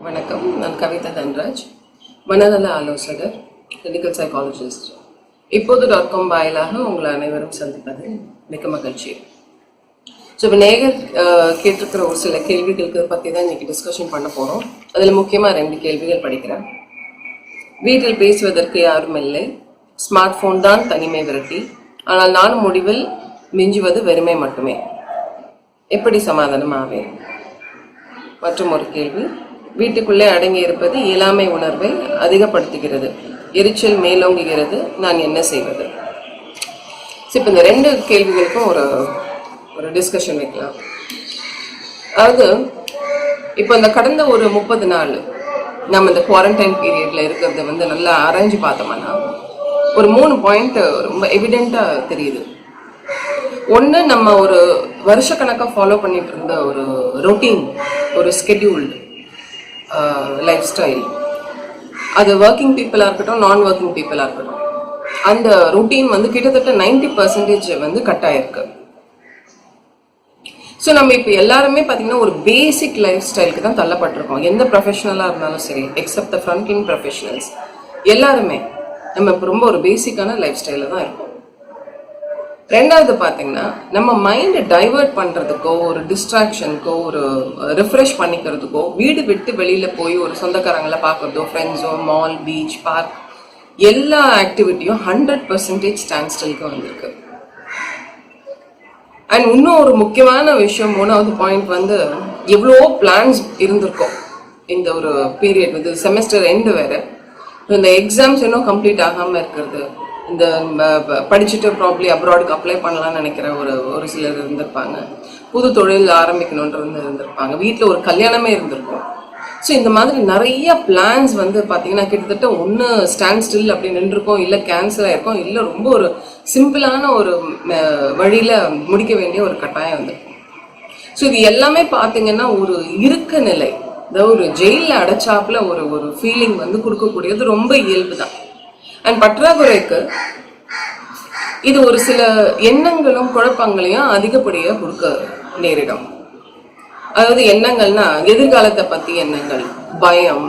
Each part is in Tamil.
வணக்கம். நான் கவிதா தன்ராஜ், மனநல ஆலோசகர், கிளினிக்கல் சைக்காலஜிஸ்ட். இப்போது .com வாயிலாக உங்களை அனைவரும் சந்திப்பது மிக்க மகிழ்ச்சி. ஸோ இப்போ நேயர் கேட்டிருக்கிற ஒரு சில கேள்விகளுக்கு பற்றி தான் இன்னைக்கு டிஸ்கஷன் பண்ண போகிறோம். அதில் முக்கியமாக 2 கேள்விகள் படிக்கிறேன். வீட்டில் பேசுவதற்கு யாரும் இல்லை, ஸ்மார்ட் ஃபோன் தான் தனிமை விரட்டி, ஆனால் நாள் முடிவில் மிஞ்சுவது வெறுமை மட்டுமே, எப்படி சமாதானம் ஆவேன்? மற்றும் ஒரு கேள்வி, வீட்டுக்குள்ளே அடங்கி இருப்பது இயலாமை உணர்வை அதிகப்படுத்துகிறது, எரிச்சல் மேலோங்குகிறது, நான் என்ன செய்வது? இப்போ இந்த 2 கேள்விகளுக்கும் ஒரு டிஸ்கஷன் வைக்கலாம். அதாவது இப்போ இந்த கடந்த ஒரு 30 நாள் நம்ம இந்த குவாரண்டைன் பீரியட்ல இருக்கிறத நல்லா ஆராய்ஞ்சு பார்த்தோம்னா ஒரு 3 பாயிண்ட் ரொம்ப எவிடென்ட்டா தெரியுது. ஒன்று, நம்ம ஒரு வருஷக்கணக்காக ஃபாலோ பண்ணிட்டு இருந்த ஒரு ரொட்டீன், ஒரு ஸ்கெட்யூல்டு லைஃப் ஸ்டைல், அது ஒர்க்கிங் பீப்புளாக இருக்கட்டும், நான் ஒர்க்கிங் பீப்புளாக இருக்கட்டும், அந்த ரொட்டீன் கிட்டத்தட்ட 90% கட் ஆயிருக்கு. ஸோ நம்ம இப்போ எல்லாருமே பார்த்தீங்கன்னா ஒரு பேசிக் லைஃப் ஸ்டைலுக்கு தான் தள்ளப்பட்டிருக்கோம். எந்த ப்ரொஃபஷனலாக இருந்தாலும் சரி, எக்ஸப்ட் த ஃப்ரண்ட்லைன் ப்ரொஃபஷனல்ஸ், எல்லாருமே நம்ம இப்போ ரொம்ப ஒரு பேசிக்கான லைஃப் ஸ்டைலில் தான் இருக்கோம். 2வது பார்த்தீங்கன்னா, நம்ம மைண்டை டைவர்ட் பண்ணுறதுக்கோ, ஒரு டிஸ்ட்ராக்ஷனுக்கோ, ஒரு ரிஃப்ரெஷ் பண்ணிக்கிறதுக்கோ, வீடு விட்டு வெளியில் போய் ஒரு சொந்தக்காரங்களை பார்க்குறதோ, ஃப்ரெண்ட்ஸோ, மால், பீச், பார்க், எல்லா ஆக்டிவிட்டியும் 100% ஸ்டாண்ட் ஸ்டில்க்கு வந்திருக்கு. அண்ட் இன்னும் ஒரு முக்கியமான விஷயம், 3வது பாயிண்ட், எவ்வளோ பிளான்ஸ் இருந்திருக்கும் இந்த ஒரு பீரியட், செமஸ்டர் எண்டு வேறு, இந்த எக்ஸாம்ஸ் இன்னும் கம்ப்ளீட் ஆகாமல் இருக்கிறது, இந்த படிச்சுட்டு ப்ராப்ளி அப்ராடுக்கு அப்ளை பண்ணலாம்னு நினைக்கிற ஒரு சிலர் இருந்திருப்பாங்க, புது தொழில் ஆரம்பிக்கணுன்றது இருந்திருப்பாங்க, வீட்டில் ஒரு கல்யாணமே இருந்திருக்கும். ஸோ இந்த மாதிரி நிறைய பிளான்ஸ் பார்த்தீங்கன்னா கிட்டத்தட்ட ஒன்று ஸ்டாண்ட் ஸ்டில் அப்படி நின்றுருக்கோம், இல்லை கேன்சல் ஆகிருக்கோம், இல்லை ரொம்ப ஒரு சிம்பிளான ஒரு வழியில் முடிக்க வேண்டிய ஒரு கட்டாயம் வந்திருக்கும். ஸோ இது எல்லாமே பார்த்தீங்கன்னா ஒரு இருக்க நிலை, அதாவது ஒரு ஜெயிலில் அடைச்சாப்புல ஒரு ஃபீலிங் கொடுக்கக்கூடியது ரொம்ப இயல்பு தான். அண்ட் பற்றாக்குறைக்கு இது ஒரு சில எண்ணங்களும் குழப்பங்களையும் அதிகப்படியாக கொடுக்க நேரிடும். அதாவது எண்ணங்கள்னா எதிர்காலத்தை பற்றி எண்ணங்கள், பயம்,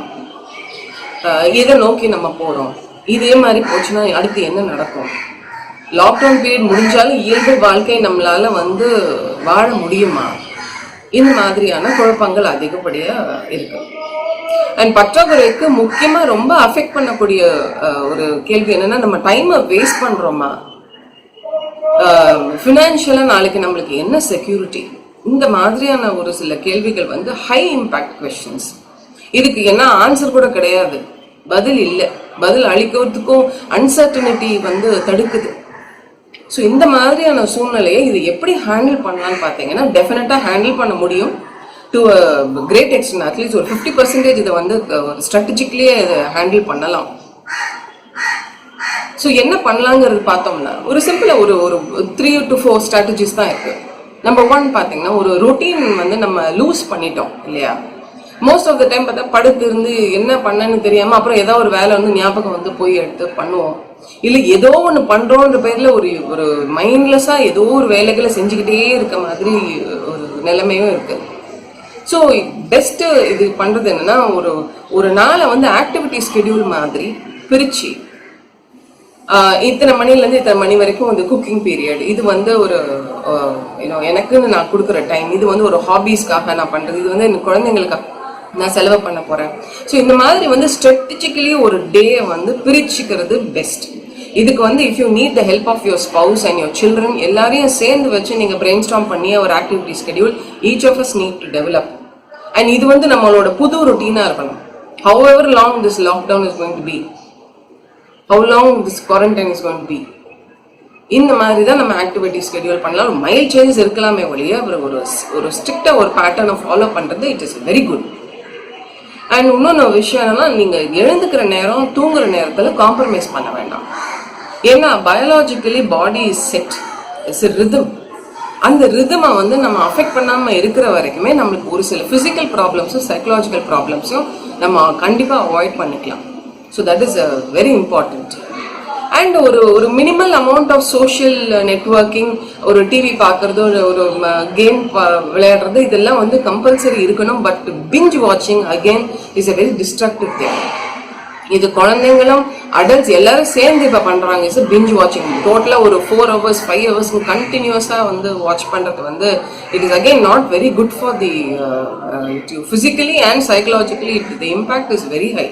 எதை நோக்கி நம்ம போகிறோம், இதே மாதிரி போச்சுன்னா அடுத்து என்ன நடக்கும், லாக்டவுன் பீரியட் முடிஞ்சாலும் இயல்பு வாழ்க்கை நம்மளால வாழ முடியுமா, இந்த மாதிரியான குழப்பங்கள் அதிகப்படியாக இருக்கு. அண்ட் பற்றாக்குறைக்கு முக்கியமாக ரொம்ப அஃபெக்ட் பண்ணக்கூடிய ஒரு கேள்வி என்னன்னா, நம்ம டைமை வேஸ்ட் பண்ணுறோமா, ஃபினான்ஷியலாக நாளைக்கு நம்மளுக்கு என்ன செக்யூரிட்டி, இந்த மாதிரியான ஒரு சில கேள்விகள் ஹை இம்பேக்ட் கொஸ்டின்ஸ். இதுக்கு என்ன ஆன்சர் கூட கிடையாது, பதில் இல்லை, பதில் அளிக்கிறதுக்கும் அன்சர்டனிட்டி தடுக்குது. ஸோ இந்த மாதிரியான சூழ்நிலையை இது எப்படி ஹேண்டில் பண்ணலான்னு பார்த்தீங்கன்னா, டெஃபினட்டாக ஹேண்டில் பண்ண முடியும் to a great extent. At least ஒரு 50% இதை ஸ்ட்ராட்டஜிக்கலியே இதை ஹேண்டில் பண்ணலாம். ஸோ என்ன பண்ணலாங்கிறது பார்த்தோம்னா, ஒரு சிம்பிளாக ஒரு 3 to 4 ஸ்ட்ராட்டஜிஸ் தான் இருக்கு. நம்பர் 1 பார்த்தீங்கன்னா, ஒரு ரொட்டீன் நம்ம லூஸ் பண்ணிட்டோம் இல்லையா. மோஸ்ட் ஆஃப் த டைம் பார்த்தா படுத்து இருந்து என்ன பண்ணன்னு தெரியாமல் அப்புறம் ஏதோ ஒரு வேலை ஞாபகம் போய் எடுத்து பண்ணுவோம், இல்லை ஏதோ ஒன்று பண்ணுறோன்ற பேரில் ஒரு மைண்ட்லெஸ்ஸாக ஏதோ ஒரு வேலைகளை செஞ்சுக்கிட்டே இருக்க மாதிரி ஒரு நிலைமையும் இருக்குது. ஸோ பெஸ்ட்டு இது பண்ணுறது என்னென்னா, ஒரு நாளை ஆக்டிவிட்டி ஸ்கெடியூல் மாதிரி பிரித்து, இத்தனை மணிலேருந்து இத்தனை மணி வரைக்கும் குக்கிங் பீரியட், இது ஒரு எனக்குன்னு நான் கொடுக்குற டைம், இது ஒரு ஹாபீஸ்க்காக நான் பண்ணுறது, இது என் குழந்தைங்களுக்காக நான் செலவு பண்ண போகிறேன். ஸோ இந்த மாதிரி ஸ்ட்ராட்டஜிக்கலி ஒரு டேயை பிரிச்சுக்கிறது பெஸ்ட். இதுக்கு if you need the help of your spouse and your children, எல்லாரையும் சேர்ந்து வச்சு நீங்கள் பிரெயின் ஸ்டார்ம் பண்ணிய ஒரு activity schedule each of us need to develop. And இது நம்மளோட புது ரொட்டீனாக இருக்கணும். However long this lockdown is going to be, how long this quarantine is going to be, இந்த மாதிரி தான் நம்ம ஆக்டிவிட்டி ஸ்கெடியூல் பண்ணலாம். ஒரு மைல்ட் சேஞ்சஸ் இருக்கலாமே ஒழிய ஒரு ஸ்ட்ரிக்டாக ஒரு பேட்டர்னை ஃபாலோ பண்ணுறது it is very good. And இன்னொன்று விஷயம் என்னன்னா, நீங்கள் எழுந்துக்கிற நேரம், தூங்குற நேரத்தில் காம்ப்ரமைஸ் பண்ண வேண்டாம். ஏன்னா biologically body is set, it's a rhythm. அந்த ரிதமை நம்ம அஃபெக்ட் பண்ணாமல் இருக்கிற வரைக்குமே நம்மளுக்கு ஒரு சில ஃபிசிக்கல் ப்ராப்ளம்ஸும் சைக்கலாஜிக்கல் ப்ராப்ளம்ஸும் நம்ம கண்டிப்பாக அவாய்ட் பண்ணிக்கலாம். So that is very important. And ஒரு ஒரு minimal amount of social networking, ஒரு டிவி பார்க்கறது, ஒரு கேம் விளையாடுறது, இதெல்லாம் வந்து கம்பல்சரி இருக்கணும். பட் பிஞ்ச் வாட்சிங் again is a very destructive thing. இது குழந்தைங்களும் அடல்ட்ஸ் எல்லாரும் சேர்ந்து இப்ப பண்றாங்க. இஸ் பிஞ்ச் வாட்சிங். டோட்டலா ஒரு 4 hours 5 hours கண்டினியூஸா வந்து வாட்ச் பண்றது வந்து it is again not very good for the physically and psychologically. The impact is very high.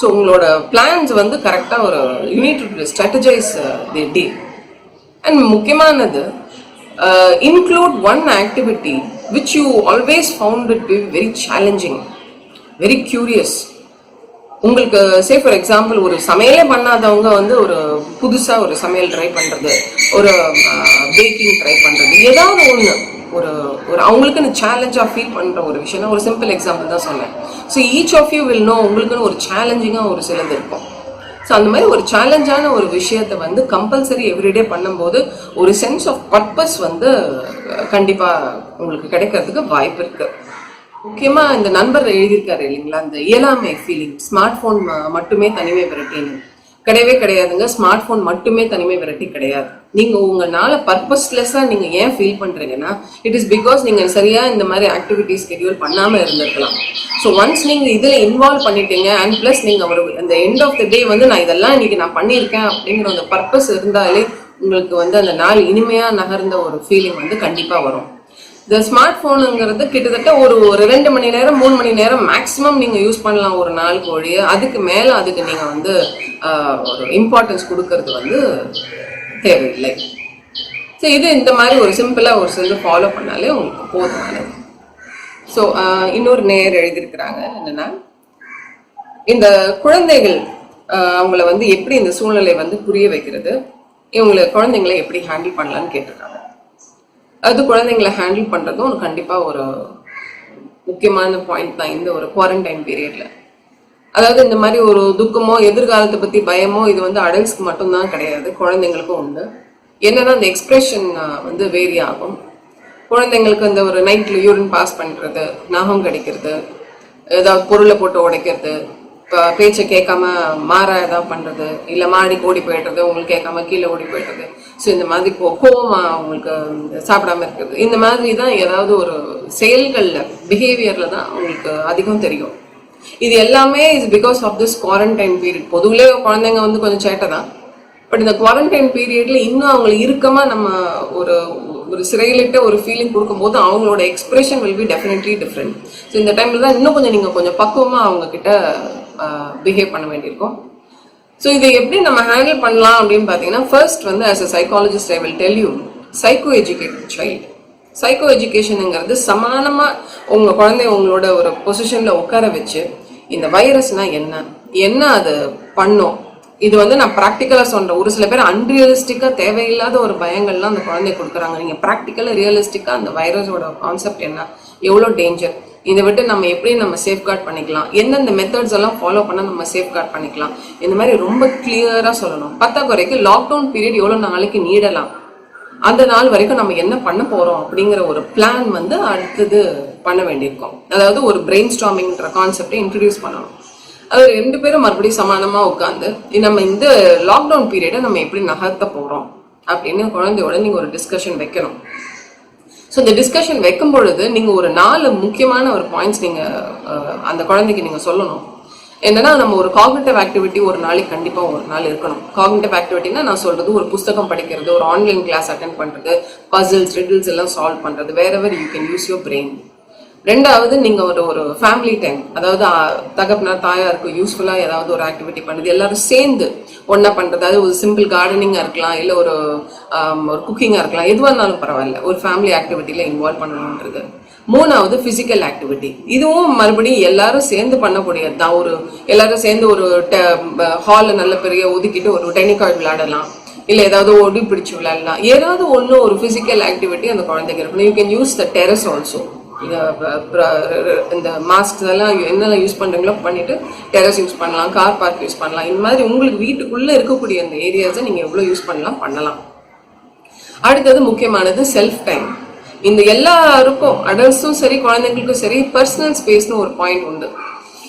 So உங்களோட பிளான்ஸ் வந்து கரெக்டாக ஒரு unit to strategize the day. And முக்கியமானது include one activity which you always found it be very challenging, very curious. உங்களுக்கு சே ஃபார் எக்ஸாம்பிள் ஒரு சமையலே பண்ணாதவங்க வந்து ஒரு புதுசா ஒரு சமையல் ட்ரை பண்றது, ஒரு பேக்கிங் ட்ரை பண்றது, ஏதாவது ஒன்று ஒரு ஒரு அவங்களுக்குன்னு சேலஞ்சா ஃபீல் பண்ற ஒரு விஷயம். ஒரு சிம்பிள் எக்ஸாம்பிள் தான் சொன்னேன். So each of you will know உங்களுக்குன்னு ஒரு சேலஞ்சிங்கா ஒரு சிலது இருக்கும். ஸோ அந்த மாதிரி ஒரு சேலஞ்சான ஒரு விஷயத்த வந்து கம்பல்சரி எவ்ரிடே பண்ணும்போது ஒரு சென்ஸ் ஆஃப் பர்பஸ் வந்து கண்டிப்பா உங்களுக்கு கிடைக்கிறதுக்கு வாய்ப்பு இருக்கு. முக்கியமா இந்த நண்பர் எழுதியிருக்காரு இல்லைங்களா, இந்த இயலாமை ஃபீலிங், ஸ்மார்ட் போன் மட்டுமே தனிமை விரட்டின்னு. கிடையவே கிடையாதுங்க. ஸ்மார்ட் போன் மட்டுமே தனிமை விரட்டி கிடையாது. நீங்க உங்களால பர்பஸ்லெஸ்ஸா நீங்க ஏன் ஃபீல் பண்றீங்கன்னா, இட் இஸ் பிகாஸ் நீங்க சரியா இந்த மாதிரி ஆக்டிவிட்டிஸ் ஸ்கெடியூல் பண்ணாம இருந்திருக்கலாம். ஸோ ஒன்ஸ் நீங்க இதுல இன்வால்வ் பண்ணிட்டீங்க அண்ட் பிளஸ் நீங்க ஒரு அந்த எண்ட் ஆஃப் த டே வந்து நான் இதெல்லாம் இன்னைக்கு நான் பண்ணியிருக்கேன் அப்படிங்கிற அந்த பர்பஸ் இருந்தாலே உங்களுக்கு வந்து அந்த நாள் இனிமையா நகர்ந்த ஒரு ஃபீலிங் வந்து கண்டிப்பா வரும். இந்த ஸ்மார்ட் போனுங்கிறது கிட்டத்தட்ட ஒரு 2 மணி நேரம் 3 மணி நேரம் மேக்சிமம் நீங்க யூஸ் பண்ணலாம் ஒரு நாளுக்கு ஒழிய. அதுக்கு மேல அதுக்கு நீங்க வந்து ஒரு இம்பார்ட்டன்ஸ் கொடுக்கறது வந்து தேவையில்லை. ஸோ இது இந்த மாதிரி ஒரு சிம்பிளா ஒரு சில ஃபாலோ பண்ணாலே உங்களுக்கு போதுமானது. ஸோ இன்னொரு நேர் எழுதியிருக்கிறாங்க என்னன்னா, இந்த குழந்தைகள் அவங்கள வந்து எப்படி இந்த சூழ்நிலை வந்து புரிய வைக்கிறது, இவங்களை குழந்தைங்களை எப்படி ஹேண்டில் பண்ணலான்னு கேட்டிருக்காங்க. அது குழந்தைங்களை ஹேண்டில் பண்றதும் கண்டிப்பா ஒரு முக்கியமான பாயிண்ட் தான் இந்த ஒரு குவாரண்டைன் பீரியட்ல. அதாவது இந்த மாதிரி ஒரு துக்கமோ எதிர்காலத்தை பத்தி பயமோ இது வந்து அடல்ட்ஸ்க்கு மட்டும்தான் கிடையாது, குழந்தைங்களுக்கும் உண்டு. என்னன்னா அந்த எக்ஸ்பிரஷன் வந்து வேரி ஆகும். குழந்தைங்களுக்கு அந்த ஒரு நைட்ல யூரின் பாஸ் பண்றது, நகம் கடிக்கிறது, ஏதாவது பொருளை போட்டு உடைக்கிறது, பேச்சை கேட்காம மாற ஏதாவது பண்றது, இல்ல மாடிக்கு ஓடி போயிடுறது, உங்களுக்கு கேட்காம கீழே ஓடி போயிடுறது. ஸோ இந்த மாதிரி கோவமா உங்களுக்கு சாப்பிடாம இருக்கிறது, இந்த மாதிரி தான் ஏதாவது ஒரு செயல்கள்ல பிஹேவியர்ல தான் உங்களுக்கு அதிகம் தெரியும். இது எல்லாமே is because of this quarantine period. பொதுவிலே குழந்தைங்க வந்து கொஞ்சம் சேட்டை தான். பட் இந்த குவாரண்டைன் பீரியட்ல இன்னும் அவங்களுக்கு இறுக்கமா நம்ம ஒரு ஒரு சிறையிலிட்ட ஒரு ஃபீலிங் கொடுக்கும்போது அவங்களோட expression will be definitely different. So இந்த டைம்ல தான் இன்னும் கொஞ்சம் நீங்க கொஞ்சம் பக்குவமா அவங்க கிட்ட பிஹேவ் பண்ண வேண்டியிருக்கும். ஸோ இதை எப்படி நம்ம ஹேண்டில் பண்ணலாம் அப்படின்னு பார்த்தீங்கன்னா, ஃபர்ஸ்ட் வந்து as a psychologist I will tell you, psycho educated child. Psycho எஜுகேஷனுங்கிறது சமானமா உங்க குழந்தைய உங்களோட ஒரு பொசிஷன்ல உட்கார வச்சு இந்த வைரஸ்னா என்ன அது பண்ணும், இது வந்து நான் ப்ராக்டிக்கலா சொல்றேன். ஒரு சில பேர் அன்ரியலிஸ்டிக்கா தேவையில்லாத ஒரு பயங்கள்லாம் அந்த குழந்தை கொடுக்குறாங்க. நீங்க ப்ராக்டிக்கலா ரியலிஸ்டிக்கா அந்த வைரஸோட கான்செப்ட் என்ன, எவ்வளோ டேஞ்சர், இதை விட்டு நம்ம எப்படி நம்ம சேஃப்கார்ட் பண்ணிக்கலாம், எந்தெந்த மெத்தட்ஸ் எல்லாம் ஃபாலோ பண்ண நம்ம சேஃப்கார்ட் பண்ணிக்கலாம், இந்த மாதிரி ரொம்ப கிளியரா சொல்லணும். பத்தாக்குறைக்கு லாக்டவுன் பீரியட் எவ்வளவு நாளைக்கு நீடலாம், அந்த நாள் வரைக்கும் நம்ம என்ன பண்ண போறோம் அப்படிங்கிற ஒரு பிளான் வந்து அடுத்தது பண்ண வேண்டியிருக்கும். அதாவது ஒரு பிரெயின் ஸ்டார்மிங்ன்ற கான்செப்டை இன்ட்ரடியூஸ் பண்ணணும். அது 2 பேரும் மறுபடியும் சமானமா உட்காந்து நம்ம இந்த லாக்டவுன் பீரியடை நம்ம எப்படி நகர்த்த போறோம் அப்படின்னு குழந்தையோட நீங்க ஒரு டிஸ்கஷன் வைக்கணும். ஸோ இந்த டிஸ்கஷன் வைக்கும் பொழுது நீங்க ஒரு 4 முக்கியமான ஒரு பாயிண்ட்ஸ் நீங்க அந்த குழந்தைக்கு நீங்க சொல்லணும். என்னன்னா, நம்ம ஒரு காக்னிட்டிவ் ஆக்டிவிட்டி ஒரு நாளைக்கு கண்டிப்பா ஒரு நாள் இருக்கணும். காக்னிட்டிவ் ஆக்டிவிட்டினா நான் சொல்றது ஒரு புத்தகம் படிக்கிறது, ஒரு ஆன்லைன் கிளாஸ் அட்டென்ட் பண்றது, பசில்ஸ் ரிடில்ஸ் எல்லாம் சால்வ் பண்றது, wherever you can use your brain. 2வது நீங்க ஒரு ஃபேமிலி டைம், அதாவது தகப்பனார் தாயாருக்கு யூஸ்ஃபுல்லா ஏதாவது ஒரு ஆக்டிவிட்டி பண்ணுறது, எல்லாரும் சேர்ந்து ஒன்னா பண்றது. அது ஒரு சிம்பிள் கார்டனிங்கா இருக்கலாம், இல்ல ஒரு குக்கிங்கா இருக்கலாம், எதுவாக இருந்தாலும் பரவாயில்ல, ஒரு ஃபேமிலி ஆக்டிவிட்டியில இன்வால்வ் பண்ணணும்ன்றது. 3வது பிசிக்கல் ஆக்டிவிட்டி. இதுவும் மறுபடியும் எல்லாரும் சேர்ந்து பண்ணக்கூடியது தான். எல்லாரும் சேர்ந்து ஒரு ஹால்ல நல்ல பெரிய ஒதுக்கிட்டு ஒரு டென்னிஸ் விளையாடலாம், இல்ல ஏதாவது ஓடி பிடிச்சு விளையாடலாம். ஏதாவது ஒண்ணு ஒரு பிசிக்கல் ஆக்டிவிட்டி அந்த குழந்தைக்கு இருக்கணும். You can use the terrace also. இந்த மாஸ்க் எல்லாம் என்னெல்லாம் யூஸ் பண்றீங்களோ பண்ணிட்டு டெரஸ் யூஸ் பண்ணலாம், கார் பார்க் யூஸ் பண்ணலாம். இந்த மாதிரி உங்களுக்கு வீட்டுக்குள்ள இருக்கக்கூடிய அந்த ஏரியாஸை நீங்க எவ்வளவு யூஸ் பண்ணலாம். அடுத்தது முக்கியமானது செல்ஃப் டைம். இந்த எல்லாருக்கும், அடல்ட்ஸும் சரி குழந்தைங்களுக்கும் சரி, பர்சனல் ஸ்பேஸ்னு ஒரு பாயிண்ட் உண்டு.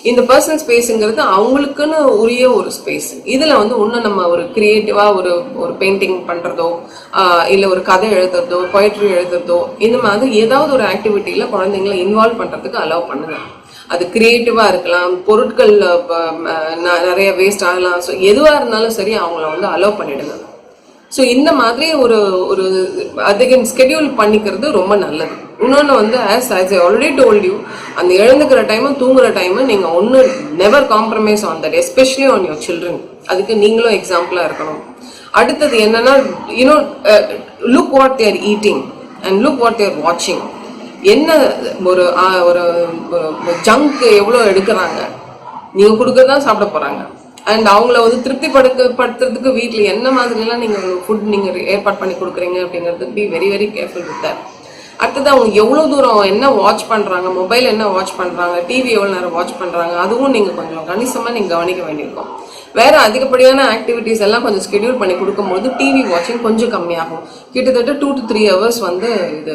இந்த பர்சனல் ஸ்பேஸுங்கிறது அவங்களுக்குன்னு உரிய ஒரு ஸ்பேஸ். இதுல வந்து இன்னும் நம்ம ஒரு கிரியேட்டிவா ஒரு ஒரு பெயிண்டிங் பண்றதோ இல்ல ஒரு கதை எழுதுறதோ பொயட்ரி எழுதுறதோ இந்த மாதிரி ஏதாவது ஒரு ஆக்டிவிட்டியில குழந்தைங்களை இன்வால்வ் பண்றதுக்கு அலோவ் பண்ணுங்க. அது கிரியேட்டிவா இருக்கலாம், பொருட்கள் நிறைய வேஸ்ட் ஆகலாம். ஸோ எதுவா இருந்தாலும் சரி அவங்கள வந்து அலோவ் பண்ணிடுங்க. ஸோ இந்த மாதிரி ஒரு ஒரு அதுக்கு ஸ்கெடியூல் பண்ணிக்கிறது ரொம்ப நல்லது. இன்னொன்று வந்து ஆஸ் ஆல்ரெடி டோல்ட் யூ, அந்த எழுந்துக்கிற டைமும் தூங்குற டைமும் நீங்கள் ஒன்று never compromise on that, especially on your children. அதுக்கு நீங்களும் எக்ஸாம்பிளாக இருக்கணும். அடுத்தது என்னன்னா, you know look what they're eating and look what they're வாட்சிங். என்ன ஒரு ஒரு ஜங்க் எவ்வளோ எடுக்கிறாங்க, நீங்கள் கொடுக்கறதான் சாப்பிட போகிறாங்க. அண்ட் அவங்கள வந்து திருப்திப்படுத்துறதுக்கு வீட்டில் என்ன மாதிரிலாம் நீங்கள் ஃபுட் நீங்கள் ஏற்பாடு பண்ணி கொடுக்குறீங்க அப்படிங்கிறது be very very careful with that. அடுத்தது அவங்க எவ்வளோ தூரம் என்ன வாட்ச் பண்ணுறாங்க, மொபைல் என்ன வாட்ச் பண்ணுறாங்க, டிவி எவ்வளோ நேரம் வாட்ச் பண்ணுறாங்க, அதுவும் நீங்கள் கொஞ்சம் கணிசமாக நீங்கள் கவனிக்க வேண்டியிருக்கும். வேறு அதிகப்படியான ஆக்டிவிட்டீஸ் எல்லாம் கொஞ்சம் ஸ்கெடியூல் பண்ணி கொடுக்கும்போது டிவி வாட்சிங் கொஞ்சம் கம்மியாகும். கிட்டத்தட்ட 2 to 3 hours வந்து இது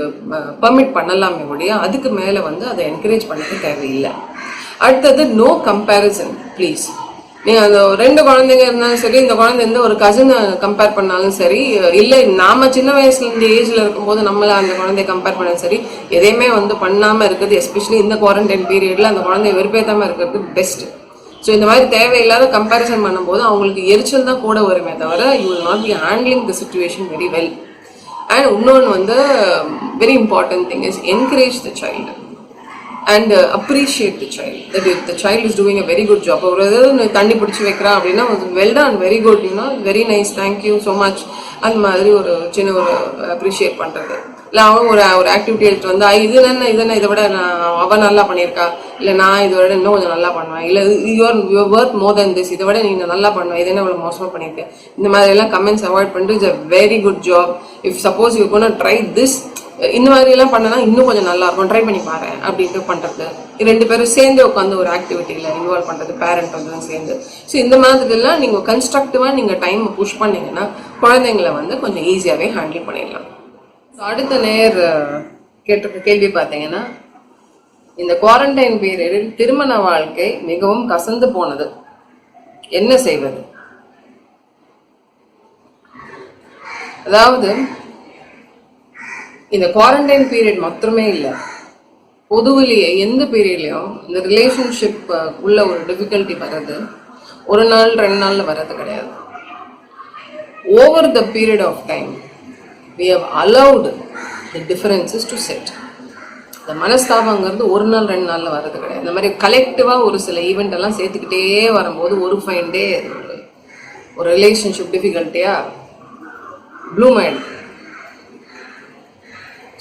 பர்மிட் பண்ணலாமே ஒழிய அதுக்கு மேலே வந்து அதை என்கரேஜ் பண்ணது தேவையில்லை. அடுத்தது நோ கம்பேரிசன் ப்ளீஸ். நீங்கள் அந்த 2 குழந்தைங்க இருந்தாலும் சரி, இந்த குழந்தை எந்த ஒரு கசினை கம்பேர் பண்ணாலும் சரி, இல்லை நாம சின்ன வயசுல இந்த ஏஜ்ல இருக்கும்போது நம்மள அந்த குழந்தைய கம்பேர் பண்ணாலும் சரி, எதையுமே வந்து பண்ணாமல் இருக்கிறது, எஸ்பெஷலி இந்த குவாரண்டைன் பீரியட்ல அந்த குழந்தைய வெறுப்பேற்றாமல் இருக்கிறது பெஸ்ட். ஸோ இந்த மாதிரி தேவையில்லாத கம்பேரிசன் பண்ணும்போது அவங்களுக்கு எரிச்சல் தான் கூட வருமே தவிர you will not be handling the situation very well. And இன்னொன்று வந்து very important thing is encourage the child and appreciate the child, that if the child is doing a very good job, or தண்ணி பிடிச்சி வைக்கிறா அப்படின்னா well done, very good, you know, very nice, thank you so much, அந்த மாதிரி ஒரு சின்ன ஒரு அப்ரிஷியேட் பண்ணுறது. இல்லை அவன் ஒரு ஆக்டிவிட்டி எடுத்து வந்து இது என்ன இதை விட அவன் நல்லா பண்ணியிருக்கா, இல்லை நான் இதை விட இன்னும் கொஞ்சம் நல்லா பண்ணுவேன், இல்லை your work more then this, இதை விட நீங்கள் நல்லா பண்ணுவேன், இது என்ன இவ்வளோ மோசமாக பண்ணியிருக்கேன், இந்த மாதிரி எல்லாம் கமெண்ட்ஸ் அவாய்ட் பண்ணிட்டு it's a very good job, if suppose you gonna try this, இந்த மாதிரி எல்லாம் பண்ணனா இன்னும் கொஞ்சம் நல்லா இருக்கும், ட்ரை பண்ணி பாரு அப்படின்ட்டு பண்றது. 2 பேரும் சேர்ந்து உட்காந்து ஒரு ஆக்டிவிட்டியில இன்வால்வ் பண்றது, பேரண்ட் வந்து சேர்ந்து. ஸோ இந்த மாதிரி எல்லாம் நீங்க கன்ஸ்ட்ரக்டிவா நீங்க டைம் புஷ் பண்ணீங்கன்னா குழந்தைங்களை வந்து கொஞ்சம் ஈஸியாவே ஹேண்டில் பண்ணிடலாம். அடுத்த நேர் கேட்டிருக்க கேள்வி பார்த்தீங்கன்னா, இந்த குவாரண்டைன் பீரியடில் திருமண வாழ்க்கை மிகவும் கசந்து போனது, என்ன செய்வது? அதாவது இந்த குவாரண்டைன் பீரியட் மாத்திரமே இல்லை, பொதுவிலேயே எந்த பீரியட்லையும் இந்த ரிலேஷன்ஷிப் உள்ள ஒரு டிஃபிகல்ட்டி வர்றது 1 நாள் 2 நாளில் வர்றது கிடையாது. Over the period of time we have allowed the differences to set. இந்த மனஸ்தாபங்கிறது 1 நாள் 2 நாளில் வர்றது கிடையாது. இந்த மாதிரி கலெக்டிவாக ஒரு சில ஈவெண்ட் எல்லாம் சேர்த்துக்கிட்டே வரும்போது ஒரு ஃபைன் டே ஒரு ரிலேஷன்ஷிப் டிஃபிகல்ட்டியாக ப்ளூம் ஆயிடுது.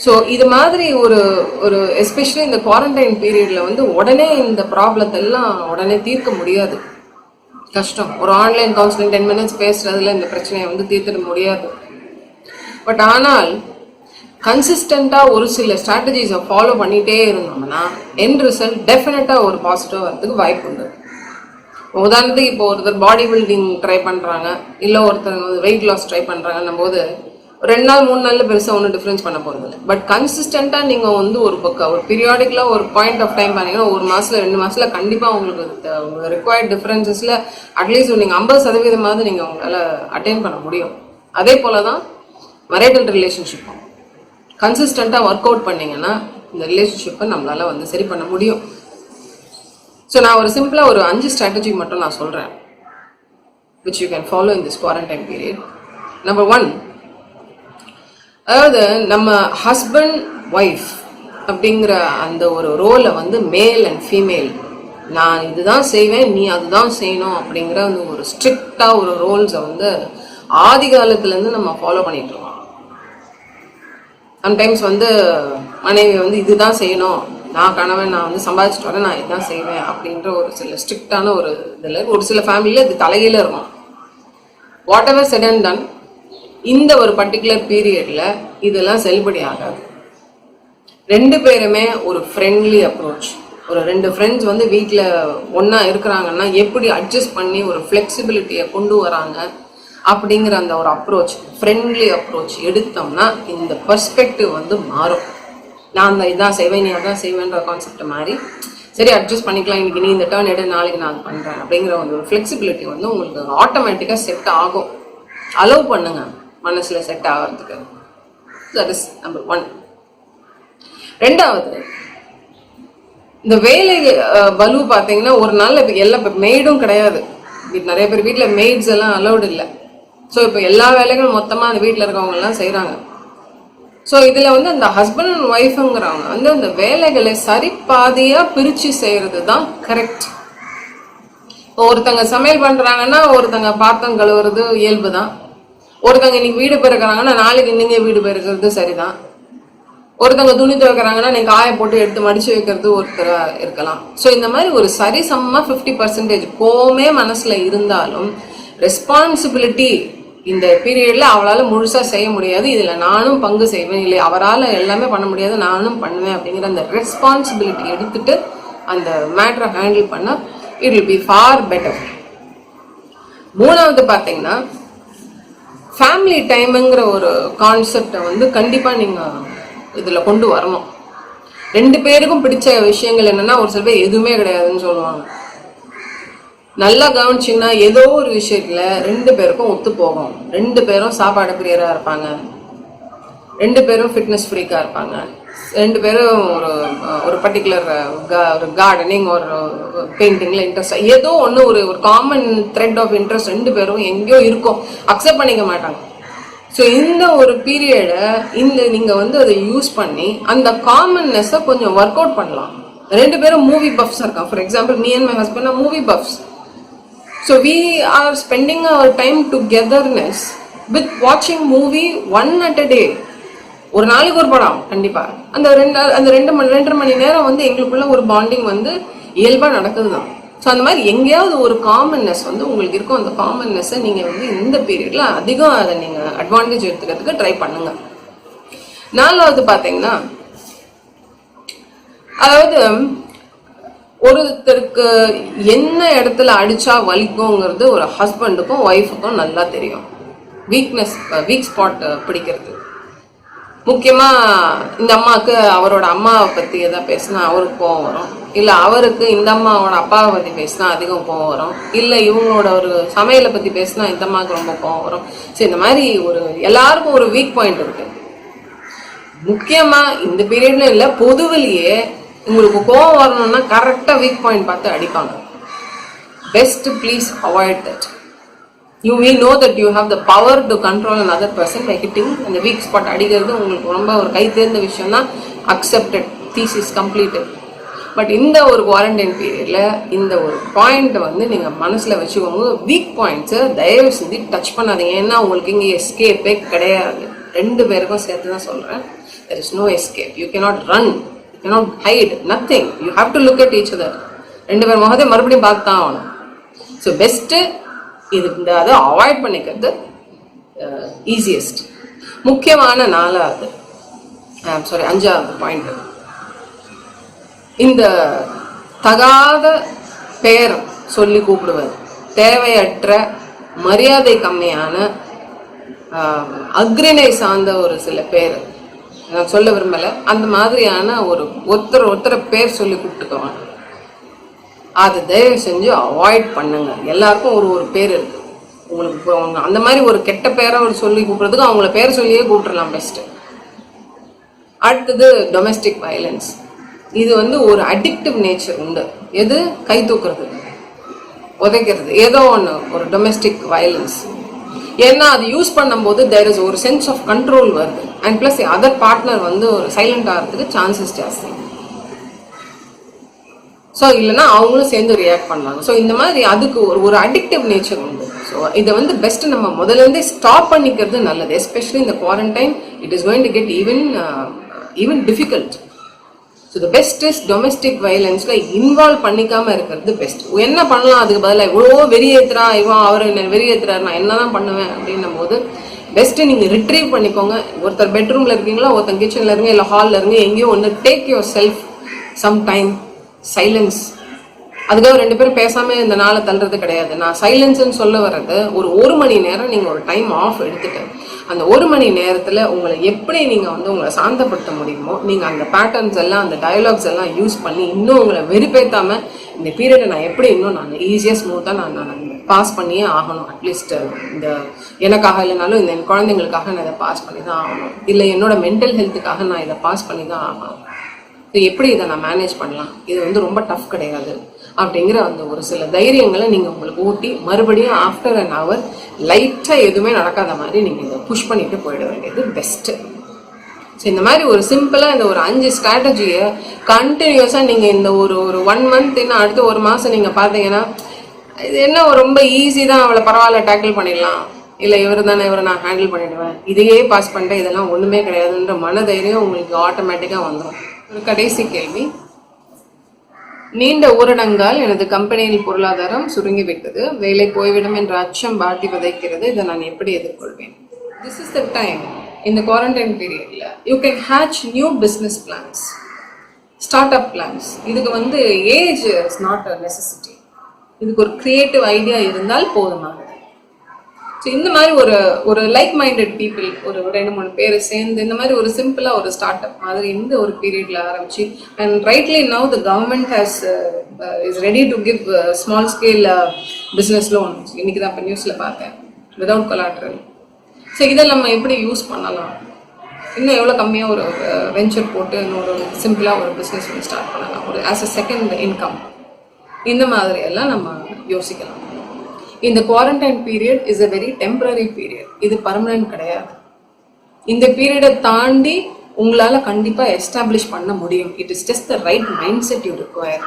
ஸோ இது மாதிரி ஒரு ஒரு எஸ்பெஷலி இந்த குவாரண்டைன் பீரியட்ல வந்து உடனே இந்த ப்ராப்ளத்தை எல்லாம் உடனே தீர்க்க முடியாது, கஷ்டம். ஒரு ஆன்லைன் கவுன்சிலிங் 10 minutes பேசுறதுல இந்த பிரச்சனையை வந்து தீர்த்துட முடியாது. பட் ஆனால் கன்சிஸ்டண்டாக ஒரு சில ஸ்ட்ராட்டஜிஸை ஃபாலோ பண்ணிகிட்டே இருந்தோம்னா எண்ட் ரிசல்ட் டெஃபினட்டாக ஒரு பாசிட்டிவாக வரதுக்கு வாய்ப்பு உண்டு. உதாரணத்துக்கு இப்போ ஒருத்தர் பாடி பில்டிங் ட்ரை பண்ணுறாங்க, இல்லை ஒருத்தர் வெயிட் லாஸ் ட்ரை பண்ணுறாங்கன்னும் போது 2 நாள் 3 நாளில் பெருசாக ஒன்றும் டிஃப்ரென்ஸ் பண்ண போகிறது இல்லை. பட் கன்சிஸ்டண்ட்டாக நீங்கள் வந்து ஒரு பக்கம் ஒரு பீரியாடிக்கலாக ஒரு பாயிண்ட் ஆஃப் டைம் பண்ணீங்கன்னா 1 மாதத்தில் 2 மாதத்தில் கண்டிப்பாக உங்களுக்கு ரிக்வயர்ட் டிஃப்ரென்சஸில் அட்லீஸ்ட் நீங்கள் 50% நீங்கள் உங்களால் அட்டைன் பண்ண முடியும். அதே போல தான் மேரிட்டல் ரிலேஷன்ஷிப்பும் கன்சிஸ்டண்ட்டாக ஒர்க் அவுட் பண்ணிங்கன்னா இந்த ரிலேஷன்ஷிப்பை நம்மளால் வந்து சரி பண்ண முடியும். ஸோ நான் ஒரு சிம்பிளாக ஒரு 5 ஸ்ட்ராட்டஜி மட்டும் நான் சொல்கிறேன், which you can follow in this quarantine period. Number 1, அதாவது நம்ம ஹஸ்பண்ட் ஒய்ஃப் அப்படிங்கிற அந்த ஒரு ரோலை வந்து மேல் அண்ட் ஃபீமேல், நான் இதுதான் செய்வேன் நீ அதுதான் செய்யணும் அப்படிங்கிற அந்த ஒரு ஸ்ட்ரிக்டாக ஒரு ரோல்ஸை வந்து ஆதி காலத்துலேருந்து நம்ம ஃபாலோ பண்ணிட்டு இருக்கோம். சம்டைம்ஸ் வந்து மனைவி வந்து இதுதான் செய்யணும், நான் கணவன் நான் வந்து சம்பாதிச்சுட்டு வரேன் நான் இதுதான் செய்வேன் அப்படின்ற ஒரு சில ஸ்ட்ரிக்டான ஒரு இதில் ஒரு சில ஃபேமிலியில் இது தலையில இருக்கும். What ever said and ton, இந்த ஒரு பர்டிகுலர் பீரியட்ல இதெல்லாம் செல்லுபடி ஆகாது. 2 பேருமே ஒரு ஃப்ரெண்ட்லி அப்ரோச், ஒரு 2 ஃப்ரெண்ட்ஸ் வந்து வீட்டில் ஒன்றா இருக்கிறாங்கன்னா எப்படி அட்ஜஸ்ட் பண்ணி ஒரு ஃப்ளெக்சிபிலிட்டியை கொண்டு வராங்க அப்படிங்கிற அந்த ஒரு அப்ரோச், ஃப்ரெண்ட்லி அப்ரோச் எடுத்தோம்னா இந்த பெர்ஸ்பெக்டிவ் வந்து மாறும். நான் அந்த இதான் செய்வேன் நீ அதான் செய்வேன்ற கான்செப்ட் மாதிரி சரி அட்ஜஸ்ட் பண்ணிக்கலாம், இன்னைக்கு நீ இந்த டர்ன் எடு, நாளைக்கு நான் அது பண்ணுறேன் அப்படிங்கிற ஒரு ஃப்ளெக்சிபிலிட்டி வந்து உங்களுக்கு ஆட்டோமேட்டிக்காக செட் ஆகும். அலோவ் பண்ணுங்க மனசில் செட் ஆகிறதுக்கு. That is number 1. ரெண்டாவது, இந்த வேலை பலு பார்த்தீங்கன்னா ஒரு நாள் இப்போ எல்லா மெய்டும் கிடையாது. நிறைய பேர் வீட்டில் மெய்ட்ஸ் எல்லாம் அலௌடு இல்லை. ஸோ இப்போ எல்லா வேலைகளும் மொத்தமாக அந்த வீட்டில் இருக்கவங்க எல்லாம் செய்கிறாங்க. ஸோ இதில் வந்து அந்த ஹஸ்பண்ட் அண்ட் ஒய்ஃபுங்கிறவங்க வந்து அந்த வேலைகளை சரி பாதியாக பிரித்து செய்கிறது தான் கரெக்ட். இப்போ ஒருத்தங்க சமையல் பண்ணுறாங்கன்னா ஒருத்தங்க பாத்திரம் கழுவுறது இயல்பு தான். ஒருத்தங்க இன்னைக்கு வீடு பெருக்கிறாங்கன்னா நாளைக்கு நீங்கள் வீடு பெருக்கிறது சரிதான். ஒருத்தங்க துணி துவைக்கிறாங்கன்னா நீங்கள் காய போட்டு எடுத்து மடிச்சு வைக்கிறது ஒருத்தராக இருக்கலாம். ஸோ இந்த மாதிரி ஒரு சரிசமமாக 50% கோமே மனசில் இருந்தாலும் ரெஸ்பான்சிபிலிட்டி இந்த பீரியடில் அவளால் முழுசாக செய்ய முடியாது, இதில் நானும் பங்கு செய்வேன், இல்லை அவரால் எல்லாமே பண்ண முடியாது நானும் பண்ணுவேன் அப்படிங்கிற அந்த ரெஸ்பான்சிபிலிட்டி எடுத்துட்டு அந்த மேட்டரை ஹேண்டில் பண்ணால் it will be for better. மூணாவது பார்த்தீங்கன்னா ஃபேமிலி டைமுங்கிற ஒரு கான்செப்டை வந்து கண்டிப்பாக நீங்கள் இதில் கொண்டு வரணும். 2 பேருக்கும் பிடிச்ச விஷயங்கள் என்னன்னா, ஒரு சில பேர் எதுவுமே கிடையாதுன்னு சொல்லுவாங்க. நல்லா கவனிச்சிங்கன்னா ஏதோ ஒரு விஷயத்துல 2 பேருக்கும் ஒத்து போகும். 2 பேரும் சாப்பாடு பிரியராக இருப்பாங்க, 2 பேரும் ஃபிட்னஸ் ஃப்ரீக்காக இருப்பாங்க, 2 பேரும் ஒரு பர்டிகுலர் ஒரு கார்டனிங் ஒரு பெயிண்டிங்கில் இன்ட்ரெஸ்ட், ஏதோ ஒன்று ஒரு காமன் த்ரெட் ஆஃப் இன்ட்ரெஸ்ட் 2 பேரும் எங்கேயோ இருக்கும், அக்செப்ட் பண்ணிக்க மாட்டாங்க. ஸோ இந்த ஒரு பீரியடை நீங்கள் வந்து அதை யூஸ் பண்ணி அந்த காமன்னஸை கொஞ்சம் ஒர்க் அவுட் பண்ணலாம். 2 பேரும் மூவி பஃப்ஸ் இருக்கான். For example me and my husband are movie buffs. So we are spending our time togetherness with வாட்சிங் மூவி 1 at a day. ஒரு நாளைக்கு ஒரு படம் கண்டிப்பாக. அந்த 2.5 மணி நேரம் வந்து எங்களுக்குள்ள ஒரு பாண்டிங் வந்து இயல்பாக நடக்குது தான். ஸோ அந்த மாதிரி எங்கேயாவது ஒரு காமன்னஸ் வந்து உங்களுக்கு இருக்கும். அந்த காமன்னஸை நீங்கள் வந்து இந்த பீரியடில் அதிகம் அதை நீங்கள் அட்வான்டேஜ் எடுத்துக்கிறதுக்கு ட்ரை பண்ணுங்க. 4வது பார்த்தீங்கன்னா, அதாவது ஒருத்தருக்கு என்ன இடத்துல அடிச்சா வலிக்குங்கிறது ஒரு ஹஸ்பண்டுக்கும் ஒய்ஃபுக்கும் நல்லா தெரியும். வீக் ஸ்பாட் பிடிக்கிறது. முக்கியமாக இந்த அம்மாவுக்கு அவரோட அம்மாவை பற்றி எதாவது பேசினா அவருக்கு கோவம் வரும், இல்லை அவருக்கு இந்த அம்மாவோட அப்பாவை பற்றி பேசினா அதிகம் கோவம் வரும், இல்லை இவங்களோட ஒரு சமையலை பற்றி பேசினா இந்த அம்மாவுக்கு ரொம்ப கோவம் வரும். ஸோ இந்த மாதிரி ஒரு எல்லாருக்கும் ஒரு வீக் பாயிண்ட் இருக்கு. முக்கியமாக இந்த பீரியட்ல இல்லை, பொதுவிலேயே உங்களுக்கு கோவம் வரணும்னா கரெக்டாக வீக் பாயிண்ட் பார்த்து அடிப்பாங்க. Best please avoid that. You will know that you have the power to control another person by hitting and the weak spot அடிக்கிறது உங்களுக்கு ரொம்ப ஒரு கை தேர்ந்த விஷயம் தான். Accepted, thesis completed. பட் இந்த ஒரு குவாரண்டைன் பீரியட்ல இந்த ஒரு பாயிண்ட் வந்து நீங்க மனசுல வச்சுக்கோங்க. வீக் பாயிண்ட்ஸை தயவு செஞ்சு டச் பண்ணாதீங்க. ஏன்னா உங்களுக்கு இங்கே எஸ்கேப்பே கிடையாது. 2 பேருக்கும் சேர்த்து தான் சொல்றேன். there is no escape. You cannot run, you cannot hide, nothing. You have to look at each other. 2 பேர் முகத்தை மறுபடியும் பார்த்து தான் ஆகணும். ஸோ பெஸ்ட்டு இது அதை அவாய்ட் பண்ணிக்கிறது ஈஸியஸ்ட். முக்கியமான 5வது பாயிண்ட், இந்த தகாத பெயர் சொல்லி கூப்பிடுவது, தேவையற்ற மரியாதை கம்மியான அக்ரிணை சார்ந்த ஒரு சில பேர், நான் சொல்ல விரும்பலை, அந்த மாதிரியான ஒருத்தரை பேர் சொல்லி கூப்பிட்டுக்குவாங்க. அதை தயவு செஞ்சு அவாய்ட் பண்ணுங்க. எல்லாருக்கும் ஒரு பேர் இருக்கு. உங்களுக்கு அந்த மாதிரி ஒரு கெட்ட பேரை சொல்லி கூப்பிடுறதுக்கு அவங்கள பேர் சொல்லியே கூப்பிட்டுறலாம் பெஸ்ட். அடுத்தது டொமெஸ்டிக் வயலன்ஸ். இது வந்து ஒரு அடிக்டிவ் நேச்சர் உண்டு. எது? கை தூக்குறது, உதைக்கிறது, ஏதோ ஒன்று ஒரு டொமெஸ்டிக் வயலன்ஸ். ஏன்னா அது யூஸ் பண்ணும்போது தேர் இஸ் ஒரு சென்ஸ் ஆஃப் கண்ட்ரோல் வருது. அண்ட் பிளஸ் அதர் பார்ட்னர் வந்து ஒரு சைலண்ட் ஆகிறதுக்கு சான்சஸ் ஜாஸ்தி. ஸோ இல்லைன்னா அவங்களும் சேர்ந்து ரியாக்ட் பண்ணுவாங்க. ஸோ இந்த மாதிரி அதுக்கு ஒரு அடிக்டிவ் நேச்சர் உண்டு. ஸோ இதை வந்து பெஸ்ட் நம்ம முதல்லேருந்தே ஸ்டாப் பண்ணிக்கிறது நல்லது. எஸ்பெஷலி இந்த quarantine it is going to get even difficult. So the best is domestic வயலன்ஸில் இன்வால்வ் பண்ணிக்காமல் இருக்கிறது பெஸ்ட். என்ன பண்ணலாம் அதுக்கு பதிலாக? இவ்வளோ வெறியேற்றுறா அவர் என்ன வெறியேற்றுறாரு, நான் என்ன தான் பண்ணுவேன் அப்படின்னும் போது பெஸ்ட்டு நீங்கள் ரிட்ரீவ் பண்ணிக்கோங்க. ஒருத்தர் பெட்ரூமில் இருக்கீங்களா, ஒருத்தர் கிச்சனில் இருங்க, இல்லை ஹாலில் இருங்க, எங்கேயோ ஒன்று take yourself some time silence. அதுக்காக 2 பேரும் பேசாமல் இந்த நாளை தள்ளுறது கிடையாது. நான் சைலன்ஸ்ன்னு சொல்ல வர்றது ஒரு மணி நேரம் நீங்கள் ஒரு டைம் ஆஃப் எடுத்துட்டு அந்த 1 மணி நேரத்தில் உங்களை எப்படி நீங்கள் வந்து உங்களை சாந்தப்படுத்த முடியுமோ, நீங்கள் அந்த பேட்டர்ன்ஸ் எல்லாம் அந்த டயலாக்ஸ் எல்லாம் யூஸ் பண்ணி இன்னும் உங்களை வெறுப்பேற்றாமல் இந்த பீரியடை நான் எப்படி இன்னும் நான் ஈஸியாக ஸ்மூத்தாக நான் பாஸ் பண்ணியே ஆகணும். அட்லீஸ்ட் இந்த எனக்காக இல்லைனாலும் இந்த என் குழந்தைங்களுக்காக நான் இதை பாஸ் பண்ணி தான் ஆகணும், இல்லை என்னோட மென்டல் ஹெல்த்துக்காக நான் இதை பாஸ் பண்ணி தான் ஆகணும். எப்படி இதை நான் மேனேஜ் பண்ணலாம், இது வந்து ரொம்ப டஃப் கிடையாது அப்படிங்கிற அந்த ஒரு சில தைரியங்களை நீங்கள் உங்களுக்கு ஊட்டி மறுபடியும் ஆஃப்டர் அன் ஹவர் லைட்டாக எதுவுமே நடக்காத மாதிரி நீங்கள் இதை புஷ் பண்ணிட்டு போயிட வேண்டியது பெஸ்ட்டு. ஸோ இந்த மாதிரி ஒரு சிம்பிளாக இந்த ஒரு 5 ஸ்ட்ராட்டஜியை கண்டினியூஸாக நீங்கள் இந்த ஒரு 1 மந்த் இன்னும் அடுத்த 1 மாதம் நீங்கள் பார்த்தீங்கன்னா இது என்ன ரொம்ப ஈஸி தான், அவளை பரவாயில்ல டேக்கிள் பண்ணிடலாம், இல்லை இவர் தானே இவரை நான் ஹேண்டில் பண்ணிடுவேன், இதையே பாஸ் பண்ணிட்டேன், இதெல்லாம் ஒன்றுமே கிடையாதுன்ற மனதைரியம் உங்களுக்கு ஆட்டோமேட்டிக்காக வந்துடும். ஒரு கடைசி கேள்வி, நீண்ட ஊரடங்கால் எனது கம்பெனியில் பொருளாதாரம் சுருங்கிவிட்டது, வேலை போய்விடும் என்ற அச்சம் பாட்டி விதைக்கிறது, இதை நான் எப்படி எதிர்கொள்வேன்? திஸ் இஸ் த டைம் இந்த குவாரண்டைன் பீரியட்ல you can hatch new business plans, start up plans. இதுக்கு வந்து age is not a necessity, இதுக்கு ஒரு கிரியேட்டிவ் ஐடியா இருந்தால் போதுமானது. ஸோ இந்த மாதிரி ஒரு லைக் மைண்டட் பீப்புள் ஒரு 2-3 பேர் சேர்ந்து இந்த மாதிரி ஒரு சிம்பிளாக ஒரு ஸ்டார்ட் அப் மாதிரி இந்த ஒரு பீரியட்ல ஆரம்பிச்சு, and rightly now the government has is ready to give small scale business loan. இன்னைக்கு தான் இப்போ நியூஸில் பார்த்தேன், விதவுட் கொலாட்ரல். ஸோ இதை நம்ம எப்படி யூஸ் பண்ணலாம், இன்னும் எவ்வளோ கம்மியாக ஒரு வெஞ்சர் போட்டு இன்னொரு சிம்பிளாக ஒரு பிஸ்னஸ் ஒன்று ஸ்டார்ட் பண்ணலாம், ஒரு ஆஸ் அ செகண்ட் இன்கம், இந்த மாதிரி எல்லாம் நம்ம யோசிக்கலாம். இந்த quarantine period is a very temporary period, இது பர்மனன்ட் கிடையாது. இந்த பீரியடை தாண்டி உங்களால் கண்டிப்பாக எஸ்டாப்ளிஷ் பண்ண முடியும். It is just the right mind set you require.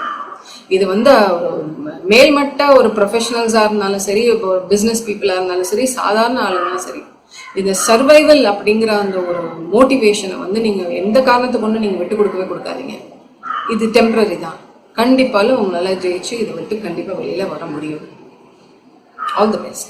இது வந்து மேல்மட்ட ஒரு ப்ரொஃபஷனல்ஸாக இருந்தாலும் சரி, இப்போ ஒரு பிஸ்னஸ் பீப்புளாக இருந்தாலும் சரி, சாதாரண ஆளுங்களும் சரி, இந்த சர்வைவல் அப்படிங்கிற அந்த ஒரு மோட்டிவேஷனை வந்து நீங்கள் எந்த காரணத்தை கொண்டு நீங்கள் விட்டு கொடுக்காதீங்க. இது டெம்பரரி தான். கண்டிப்பாலும் உங்களால் ஜெயிச்சு இதை விட்டு கண்டிப்பாக வெளியில் வர முடியும். All the best.